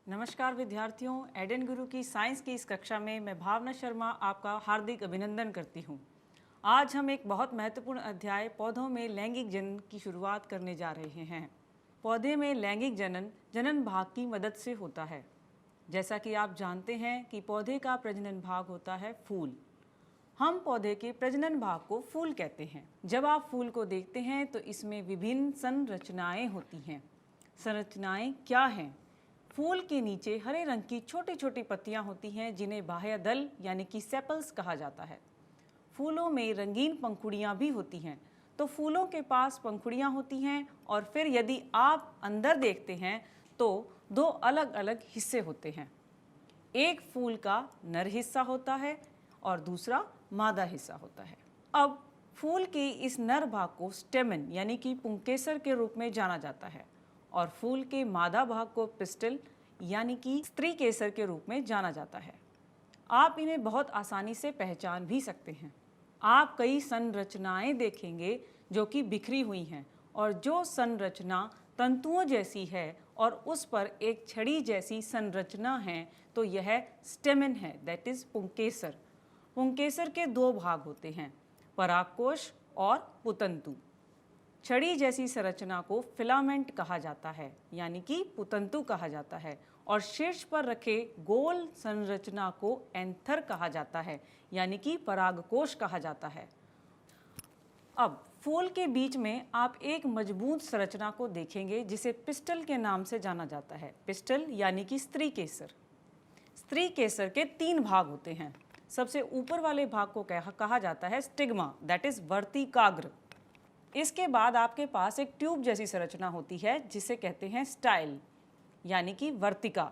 नमस्कार विद्यार्थियों, एडन गुरु की साइंस की इस कक्षा में मैं भावना शर्मा आपका हार्दिक अभिनंदन करती हूँ। आज हम एक बहुत महत्वपूर्ण अध्याय पौधों में लैंगिक जनन की शुरुआत करने जा रहे हैं। पौधे में लैंगिक जनन जनन भाग की मदद से होता है। जैसा कि आप जानते हैं कि पौधे का प्रजनन भाग होता है फूल। हम पौधे के प्रजनन भाग को फूल कहते हैं। जब आप फूल को देखते हैं तो इसमें विभिन्न संरचनाएं होती हैं। संरचनाएं क्या हैं? फूल के नीचे हरे रंग की छोटी छोटी पत्तियां होती हैं जिन्हें बाह्यदल यानी कि सेपल्स कहा जाता है। फूलों में रंगीन पंखुड़ियां भी होती हैं। तो फूलों के पास पंखुड़ियां होती हैं और फिर यदि आप अंदर देखते हैं तो दो अलग अलग हिस्से होते हैं। एक फूल का नर हिस्सा होता है और दूसरा मादा हिस्सा होता है। अब फूल के इस नर भाग को स्टेमन यानी कि पुंकेसर के रूप में जाना जाता है और फूल के मादा भाग को पिस्टल यानी कि स्त्री केसर के रूप में जाना जाता है। आप इन्हें बहुत आसानी से पहचान भी सकते हैं। आप कई संरचनाएं देखेंगे जो कि बिखरी हुई हैं और जो संरचना तंतुओं जैसी है और उस पर एक छड़ी जैसी संरचना है तो यह स्टेमन है, दैट इज पुंकेसर। पुंकेसर के दो भाग होते हैं, परागकोश और पुतंतु। छड़ी जैसी संरचना को फिलामेंट कहा जाता है यानी कि पुतंतु कहा जाता है और शीर्ष पर रखे गोल संरचना को एंथर कहा जाता है यानी कि परागकोश कहा जाता है। अब फूल के बीच में आप एक मजबूत संरचना को देखेंगे जिसे पिस्टल के नाम से जाना जाता है। पिस्टल यानी कि स्त्री केसर। स्त्री केसर के तीन भाग होते हैं। सबसे ऊपर वाले भाग को कहा जाता है स्टिग्मा, दैट इज वर्तिकाग्र। इसके बाद आपके पास एक ट्यूब जैसी संरचना होती है जिसे कहते हैं स्टाइल यानी कि वर्तिका।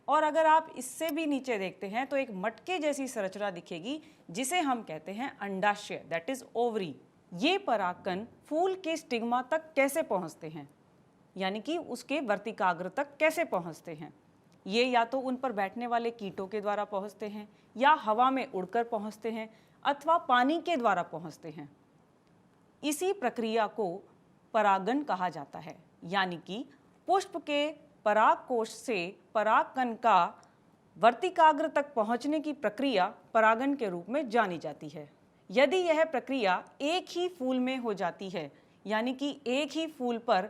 और अगर आप इससे भी नीचे देखते हैं तो एक मटके जैसी संरचना दिखेगी जिसे हम कहते हैं अंडाशय, दैट इज ओवरी। ये परागकण फूल के स्टिग्मा तक कैसे पहुंचते हैं यानी कि उसके वर्तिकाग्र तक कैसे पहुंचते हैं? ये या तो उन पर बैठने वाले कीटों के द्वारा पहुंचते हैं या हवा में उड़कर पहुंचते हैं अथवा पानी के द्वारा पहुंचते हैं। इसी प्रक्रिया को परागन कहा जाता है यानी कि पुष्प के परागकोश से परागकण का वर्तिकाग्र तक पहुंचने की प्रक्रिया परागन के रूप में जानी जाती है। यदि यह प्रक्रिया एक ही फूल में हो जाती है यानी कि एक ही फूल पर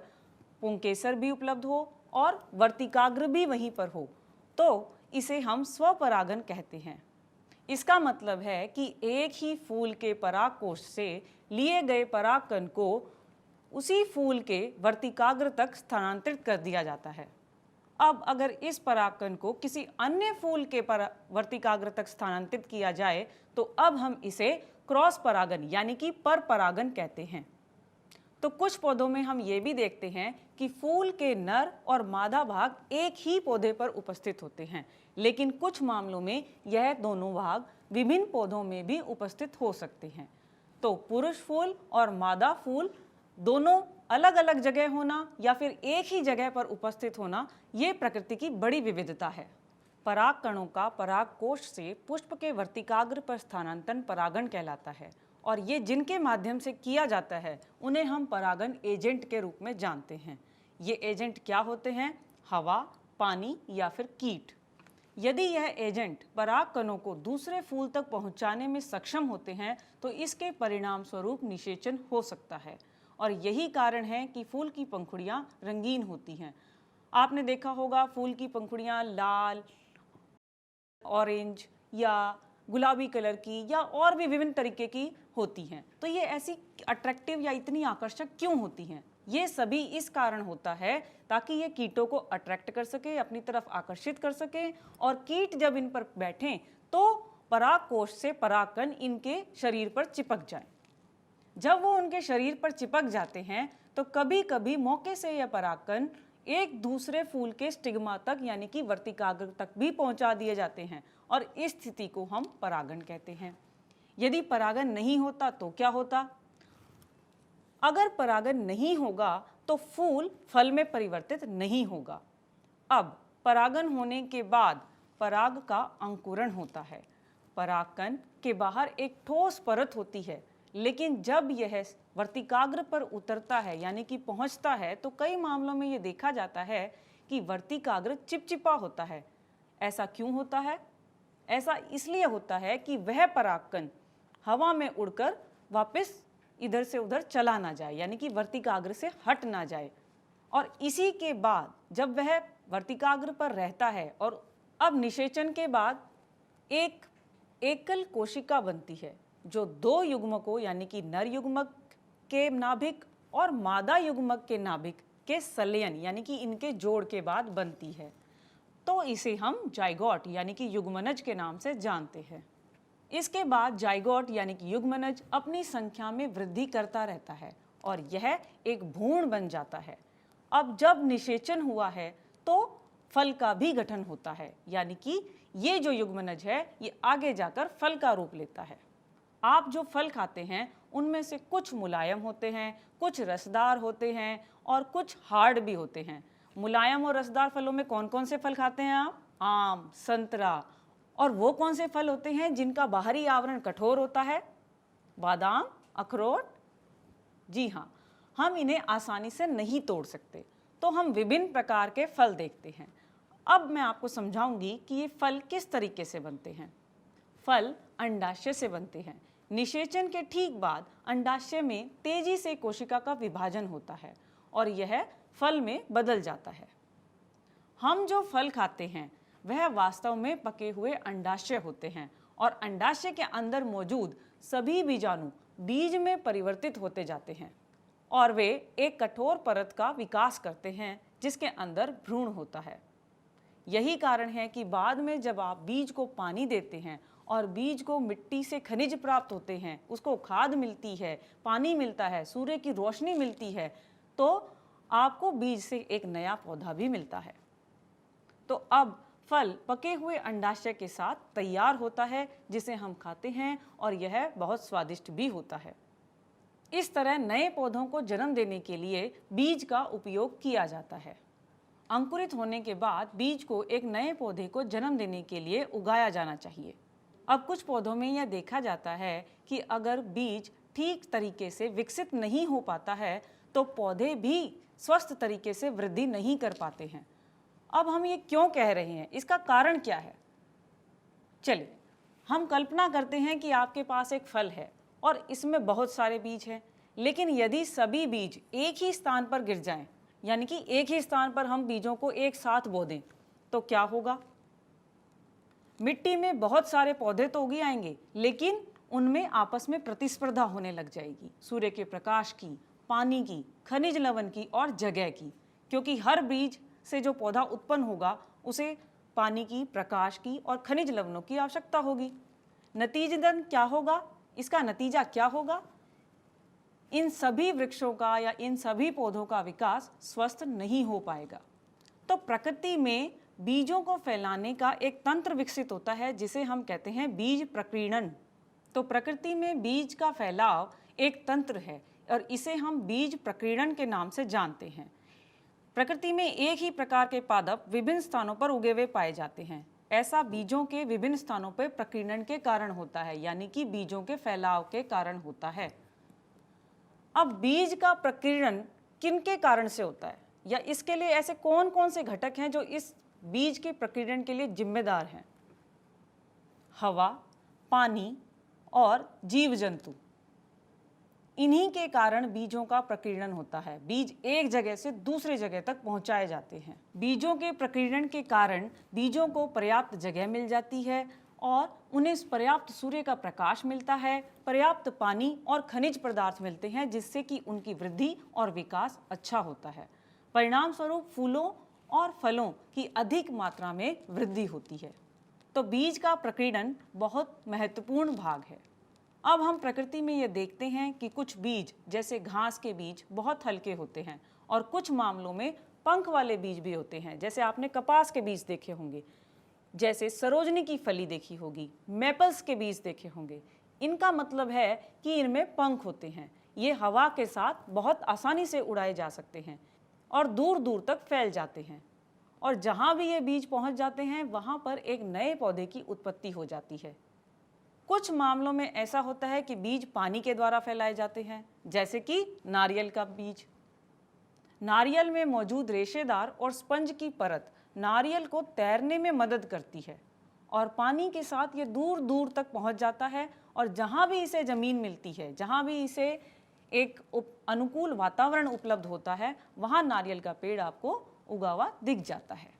पुंकेसर भी उपलब्ध हो और वर्तिकाग्र भी वहीं पर हो तो इसे हम स्वपरागन कहते हैं। इसका मतलब है कि एक ही फूल के परागकोश से लिए गए परागकण को उसी फूल के वर्तिकाग्र तक स्थानांतरित कर दिया जाता है। अब अगर इस परागकण को किसी अन्य फूल के वर्तिकाग्र तक स्थानांतरित किया जाए तो अब हम इसे क्रॉस परागन यानी कि पर परागन कहते हैं। तो कुछ पौधों में हम ये भी देखते हैं कि फूल के नर और मादा भाग एक ही पौधे पर उपस्थित होते हैं, लेकिन कुछ मामलों में यह दोनों भाग विभिन्न पौधों में भी उपस्थित हो सकते हैं। तो पुरुष फूल और मादा फूल दोनों अलग अलग जगह होना या फिर एक ही जगह पर उपस्थित होना, ये प्रकृति की बड़ी विविधता है। पराग कणों का परागकोश से पुष्प के वर्तिकाग्र पर स्थानांतरण परागण कहलाता है और ये जिनके माध्यम से किया जाता है उन्हें हम परागन एजेंट के रूप में जानते हैं। ये एजेंट क्या होते हैं? हवा, पानी या फिर कीट। यदि यह एजेंट पराग कणों को दूसरे फूल तक पहुंचाने में सक्षम होते हैं तो इसके परिणाम स्वरूप निषेचन हो सकता है और यही कारण है कि फूल की पंखुड़ियां रंगीन होती हैं। आपने देखा होगा फूल की पंखुड़ियां लाल, ऑरेंज या गुलाबी कलर की या और भी विभिन्न तरीके की होती हैं। तो ये ऐसी अट्रैक्टिव या इतनी आकर्षक क्यों होती हैं? ये सभी इस कारण होता है ताकि ये कीटों को अट्रैक्ट कर सके, अपनी तरफ आकर्षित कर सके और कीट जब इन पर बैठें तो परागकोश से परागकण इनके शरीर पर चिपक जाए। जब वो उनके शरीर पर चिपक जाते हैं तो कभी कभी मौके से यह परागकण एक दूसरे फूल के स्टिग्मा तक यानी कि वर्तिकाग्र तक भी पहुंचा दिए जाते हैं और इस स्थिति को हम परागन कहते हैं। यदि परागन नहीं होता तो क्या होता? अगर परागन नहीं होगा तो फूल फल में परिवर्तित नहीं होगा। अब परागन होने के बाद पराग का अंकुरण होता है। परागकण के बाहर एक ठोस परत होती है, लेकिन जब यह वर्तिकाग्र पर उतरता है यानी कि पहुंचता है तो कई मामलों में ये देखा जाता है कि वर्तिकाग्र चिपचिपा होता है। ऐसा क्यों होता है? ऐसा इसलिए होता है कि वह परागकण हवा में उड़कर वापस इधर से उधर चला ना जाए, यानी कि वर्तिकाग्र से हट ना जाए। और इसी के बाद जब वह वर्तिकाग्र पर रहता है और अब निषेचन के बाद एक एकल कोशिका बनती है जो दो युग्मकों यानी कि नर युग्मक के नाभिक और मादा युग्मक के नाभिक के संलयन यानी कि इनके जोड़ के बाद बनती है। तो इसे हम जाइगोट यानी कि युग्मनज के नाम से जानते हैं। इसके बाद जाइगोट यानी कि युग्मनज अपनी संख्या में वृद्धि करता रहता है और यह एक भ्रूण बन जाता है। अब जब निषेचन हुआ है तो फल का भी गठन होता है, यानी कि ये जो युग्मनज है ये आगे जाकर फल का रूप लेता है। आप जो फल खाते हैं उनमें से कुछ मुलायम होते हैं, कुछ रसदार होते हैं और कुछ हार्ड भी होते हैं। मुलायम और रसदार फलों में कौन कौन से फल खाते हैं आप? आम, संतरा। और वो कौन से फल होते हैं जिनका बाहरी आवरण कठोर होता है? बादाम, अखरोट। जी हाँ, हम इन्हें आसानी से नहीं तोड़ सकते, तो हम विभिन्न प्रकार के फल देखते हैं। अब मैं आपको समझाऊंगी कि ये फल किस तरीके से बनते हैं। फल अंडाशय से बनते हैं। निषेचन के ठीक बाद अंडाशय में तेजी से कोशिका का विभाजन होता है और यह फल में बदल जाता है। हम जो फल खाते हैं वह वास्तव में पके हुए अंडाशय होते हैं और अंडाशय के अंदर मौजूद सभी बीजाणु बीज में परिवर्तित होते जाते हैं और वे एक कठोर परत का विकास करते हैं जिसके अंदर भ्रूण होता है। यही कारण है कि बाद में जब आप बीज को पानी देते हैं और बीज को मिट्टी से खनिज प्राप्त होते हैं, उसको खाद मिलती है, पानी मिलता है, सूर्य की रोशनी मिलती है, तो आपको बीज से एक नया पौधा भी मिलता है। तो अब फल पके हुए अंडाशय के साथ तैयार होता है जिसे हम खाते हैं और यह बहुत स्वादिष्ट भी होता है। इस तरह नए पौधों को जन्म देने के लिए बीज का उपयोग किया जाता है। अंकुरित होने के बाद बीज को एक नए पौधे को जन्म देने के लिए उगाया जाना चाहिए। अब कुछ पौधों में यह देखा जाता है कि अगर बीज ठीक तरीके से विकसित नहीं हो पाता है तो पौधे भी स्वस्थ तरीके से वृद्धि नहीं कर पाते हैं। अब हम ये क्यों कह रहे हैं, इसका कारण क्या है? चलिए हम कल्पना करते हैं कि आपके पास एक फल है और इसमें बहुत सारे बीज हैं, लेकिन यदि सभी बीज एक ही स्थान पर गिर जाएं, यानी कि एक ही स्थान पर हम बीजों को एक साथ बो दें, तो क्या होगा? मिट्टी में बहुत सारे पौधे तो उग आएंगे, लेकिन उनमें आपस में प्रतिस्पर्धा होने लग जाएगी, सूर्य के प्रकाश की, पानी की, खनिज लवण की और जगह की, क्योंकि हर बीज से जो पौधा उत्पन्न होगा उसे पानी की, प्रकाश की और खनिज लवणों की आवश्यकता होगी। नतीजतन क्या होगा? इसका नतीजा क्या होगा? इन सभी वृक्षों का या इन सभी पौधों का विकास स्वस्थ नहीं हो पाएगा। तो प्रकृति में बीजों को फैलाने का एक तंत्र विकसित होता है जिसे हम कहते हैं बीज प्रकीर्णन। तो प्रकृति में बीज का फैलाव एक तंत्र है और इसे हम बीज प्रकीर्णन के नाम से जानते हैं। प्रकृति में एक ही प्रकार के पादप विभिन्न स्थानों पर उगे हुए पाए जाते हैं। ऐसा बीजों के विभिन्न स्थानों पर प्रकीर्णन के कारण होता है, यानी कि बीजों के फैलाव के कारण होता है। अब बीज का प्रकीर्णन किनके कारण से होता है, या इसके लिए ऐसे कौन कौन से घटक हैं जो इस बीज के प्रकीर्णन के लिए जिम्मेदार हैं? हवा, पानी और जीव जंतु। इन्हीं के कारण बीजों का प्रकीर्णन होता है। बीज एक जगह से दूसरे जगह तक पहुंचाए जाते हैं। बीजों के प्रकीर्णन के कारण बीजों को पर्याप्त जगह मिल जाती है और उन्हें पर्याप्त सूर्य का प्रकाश मिलता है, पर्याप्त पानी और खनिज पदार्थ मिलते हैं, जिससे कि उनकी वृद्धि और विकास अच्छा होता है। परिणाम स्वरूप फूलों और फलों की अधिक मात्रा में वृद्धि होती है। तो बीज का प्रकीर्णन बहुत महत्वपूर्ण भाग है। अब हम प्रकृति में ये देखते हैं कि कुछ बीज जैसे घास के बीज बहुत हल्के होते हैं और कुछ मामलों में पंख वाले बीज भी होते हैं। जैसे आपने कपास के बीज देखे होंगे, जैसे सरोजनी की फली देखी होगी, मैपल्स के बीज देखे होंगे। इनका मतलब है कि इनमें पंख होते हैं। ये हवा के साथ बहुत आसानी से उड़ाए जा सकते हैं और दूर दूर तक फैल जाते हैं, और जहाँ भी ये बीज पहुँच जाते हैं वहाँ पर एक नए पौधे की उत्पत्ति हो जाती है। कुछ मामलों में ऐसा होता है कि बीज पानी के द्वारा फैलाए जाते हैं, जैसे कि नारियल का बीज। नारियल में मौजूद रेशेदार और स्पंज की परत नारियल को तैरने में मदद करती है और पानी के साथ ये दूर दूर तक पहुंच जाता है और जहां भी इसे ज़मीन मिलती है, जहां भी इसे एक अनुकूल वातावरण उपलब्ध होता है, वहां नारियल का पेड़ आपको उगा हुआ दिख जाता है।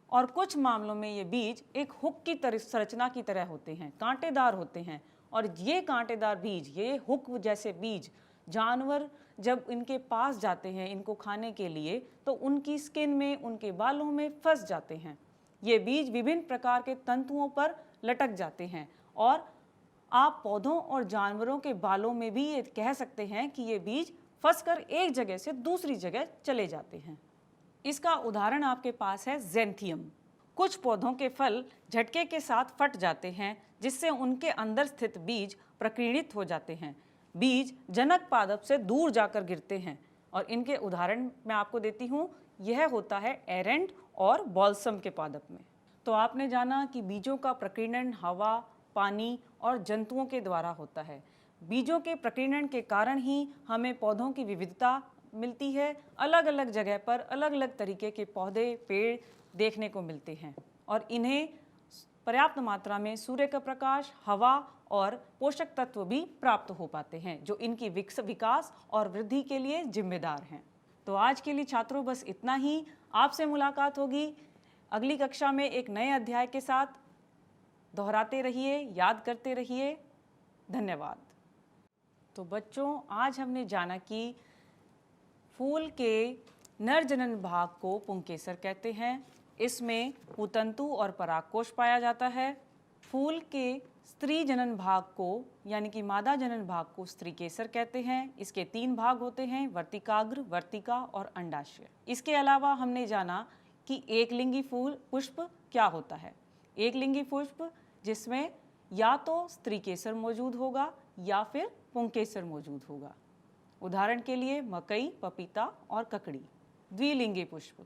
और कुछ मामलों में ये बीज एक हुक की तरह संरचना की तरह होते हैं, कांटेदार होते हैं, और ये कांटेदार बीज, ये हुक जैसे बीज जानवर जब इनके पास जाते हैं इनको खाने के लिए तो उनकी स्किन में, उनके बालों में फंस जाते हैं। ये बीज विभिन्न प्रकार के तंतुओं पर लटक जाते हैं और आप पौधों और जानवरों के बालों में भी ये कह सकते हैं कि ये बीज फंसकर एक जगह से दूसरी जगह चले जाते हैं। इसका उदाहरण आपके पास है ज़ैंथियम। कुछ पौधों के फल झटके के साथ फट जाते हैं जिससे उनके अंदर स्थित बीज प्रकीर्णित हो जाते हैं। बीज जनक पादप से दूर जाकर गिरते हैं और इनके उदाहरण मैं आपको देती हूँ। यह होता है एरेंट और बॉल्सम के पादप में। तो आपने जाना कि बीजों का प्रकीर्णन हवा, पानी और जंतुओं के द्वारा होता है। बीजों के प्रकीर्णन के कारण ही हमें पौधों की विविधता मिलती है। अलग अलग जगह पर अलग अलग तरीके के पौधे, पेड़ देखने को मिलते हैं और इन्हें पर्याप्त मात्रा में सूर्य का प्रकाश, हवा और पोषक तत्व भी प्राप्त हो पाते हैं जो इनकी विकास और वृद्धि के लिए जिम्मेदार हैं। तो आज के लिए छात्रों बस इतना ही। आपसे मुलाकात होगी अगली कक्षा में एक नए अध्याय के साथ। दोहराते रहिए, याद करते रहिए। धन्यवाद। तो बच्चों, आज हमने जाना कि फूल के नर जनन भाग को पुंकेसर कहते हैं। इसमें पुतंतु और परागकोश पाया जाता है। फूल के स्त्री जनन भाग को यानी कि मादा जनन भाग को स्त्रीकेसर कहते हैं। इसके 3 भाग होते हैं, वर्तिकाग्र, वर्तिका और अंडाशय। इसके अलावा हमने जाना कि एकलिंगी फूल पुष्प क्या होता है। एकलिंगी पुष्प जिसमें या तो स्त्रीकेसर मौजूद होगा या फिर पुंकेसर मौजूद होगा। उदाहरण के लिए मकई, पपीता और ककड़ी। द्विलिंगी पुष्प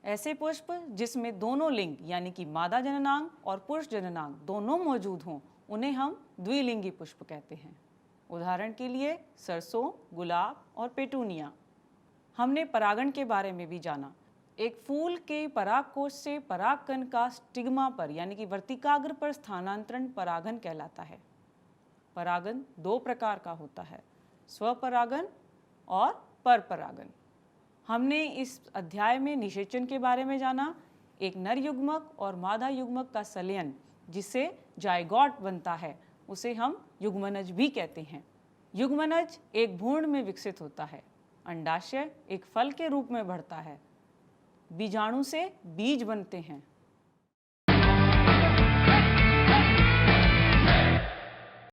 ऐसे पुष्प जिसमें दोनों लिंग यानी कि मादा जननांग और पुरुष जननांग दोनों मौजूद हों, उन्हें हम द्विलिंगी पुष्प कहते हैं। उदाहरण के लिए सरसों, गुलाब और पेटूनिया। हमने परागण के बारे में भी जाना। एक फूल के परागकोश से परागकण का स्टिग्मा पर यानी कि वर्तिकाग्र पर स्थानांतरण परागन कहलाता है। परागन 2 प्रकार का होता है, स्वपरागन और परपरागन। हमने इस अध्याय में निषेचन के बारे में जाना। एक नर युग्मक और मादा युग्मक का संलयन जिससे जायगोट बनता है उसे हम युग्मनज भी कहते हैं। युग्मनज एक भ्रूण में विकसित होता है। अंडाशय एक फल के रूप में बढ़ता है। बीजाणु से बीज बनते हैं।